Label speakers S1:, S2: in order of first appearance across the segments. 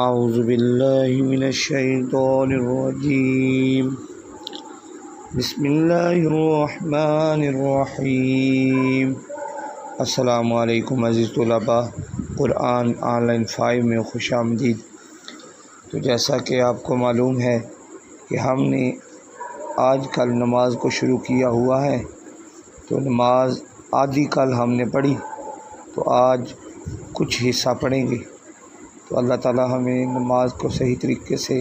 S1: اعوذ باللہ من الشیطان الرجیم بسم اللہ الرحمن الرحیم۔ السلام علیکم عزیز طلباء، قرآن آن لائن 5 میں خوش آمدید۔ تو جیسا کہ آپ کو معلوم ہے کہ ہم نے آج کل نماز کو شروع کیا ہوا ہے، تو نماز آدھی کل ہم نے پڑھی، تو آج کچھ حصہ پڑھیں گے۔ تو اللہ تعالی ہمیں نماز کو صحیح طریقے سے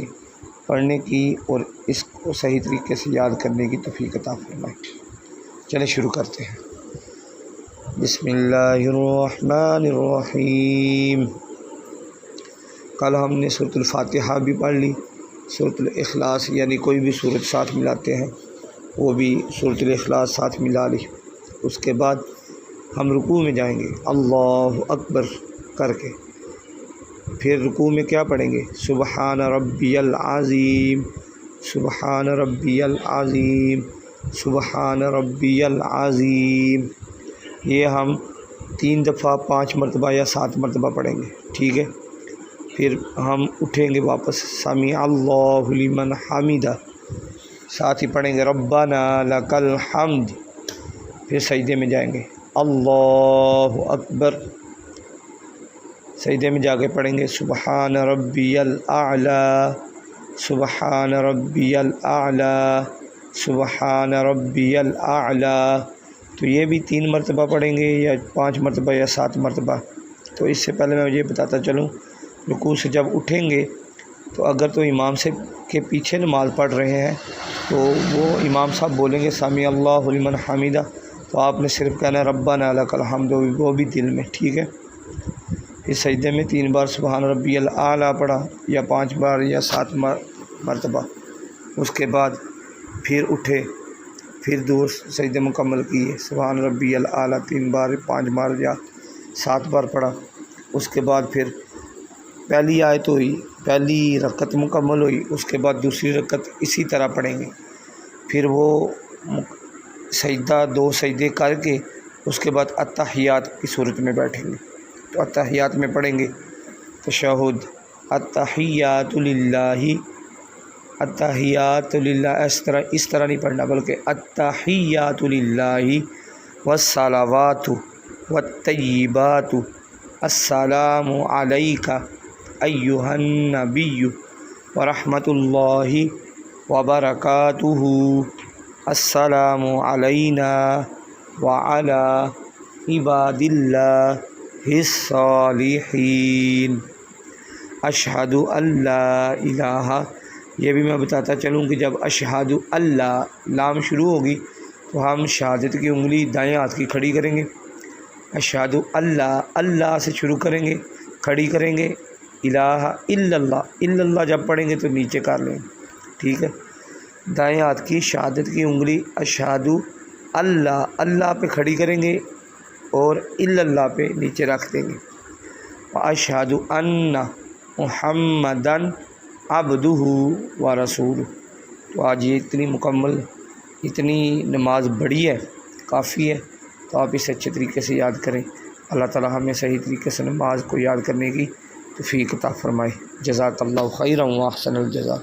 S1: پڑھنے کی اور اس کو صحیح طریقے سے یاد کرنے کی توفیق عطا فرمائے۔ چلیں شروع کرتے ہیں۔ بسم اللہ الرحمن الرحیم۔ کل ہم نے سورۃ الفاتحہ بھی پڑھ لی، سورۃ الاخلاص یعنی کوئی بھی سورت ساتھ ملاتے ہیں وہ بھی سورۃ الاخلاص ساتھ ملا لی۔ اس کے بعد ہم رکوع میں جائیں گے اللہ اکبر کر کے، پھر رکوع میں کیا پڑھیں گے؟ سبحان ربی العظیم، سبحان ربی العظیم، سبحان ربی العظیم۔ یہ ہم 3 دفعہ 5 مرتبہ یا 7 مرتبہ پڑھیں گے، ٹھیک ہے۔ پھر ہم اٹھیں گے واپس، سمیع اللہ لمن حمدہ، ساتھ ہی پڑھیں گے ربنا لک الحمد۔ پھر سجدے میں جائیں گے اللہ اکبر، سجدے میں جا کے پڑھیں گے سبحان ربی الاعلی، سبحان ربی الاعلی، سبحان ربی الاعلی۔ تو یہ بھی 3 مرتبہ پڑھیں گے یا 5 مرتبہ یا 7 مرتبہ۔ تو اس سے پہلے میں یہ بتاتا چلوں، رکوع سے جب اٹھیں گے تو اگر تو امام سے کے پیچھے نماز پڑھ رہے ہیں تو وہ امام صاحب بولیں گے سمیع اللہ لمن حمدہ، تو آپ نے صرف کہنا ہے ربنا لک الحمد، وہ بھی دل میں، ٹھیک ہے۔ اس سجدے میں 3 بار سبحان ربی الاعلیٰ پڑھا یا 5 بار یا 7 مرتبہ۔ اس کے بعد پھر اٹھے، پھر دوسرے سجدے مکمل کیے، سبحان ربی الاعلیٰ 3 بار 5 بار یا 7 بار پڑھا۔ اس کے بعد پھر پہلی آیت ہوئی، پہلی رکعت مکمل ہوئی، اس کے بعد دوسری رکعت اسی طرح پڑھیں گے۔ پھر وہ سجدہ 2 سجدے کر کے اس کے بعد اتحیات کی صورت میں بیٹھیں گے۔ تو اتحیات میں پڑھیں گے تشہد، التحیات للہ، التحیات للہ، اس طرح نہیں پڑھنا بلکہ التحیات للہ والصلوات والطیبات، السلام علیک ایہا النبی ورحمۃ اللہ وبرکاتہ، السلام علینا وعلی عباد اللہ الصالحین، اشہد ان لا الہ۔ یہ بھی میں بتاتا چلوں کہ جب اشہد اللہ لام شروع ہوگی تو ہم شہادت کی انگلی دائیں ہاتھ کی کھڑی کریں گے، اشہد اللہ، اللہ سے شروع کریں گے، کھڑی کریں گے، الہ الا اللہ، الا اللہ جب پڑھیں گے تو نیچے کر لیں گے، ٹھیک ہے۔ دائیں ہاتھ کی شہادت کی انگلی اشہد اللہ، اللہ پہ کھڑی کریں گے اور الا اللہ پہ نیچے رکھ دیں گے۔ واشہد ان محمدًا عبدہ ورسولہ۔ تو آج یہ اتنی نماز بڑی ہے، کافی ہے، تو آپ اسے اچھے طریقے سے یاد کریں۔ اللہ تعالی ہمیں صحیح طریقے سے نماز کو یاد کرنے کی توفیق عطا فرمائے۔ جزاک اللہ خیرا واحسن الجزاء۔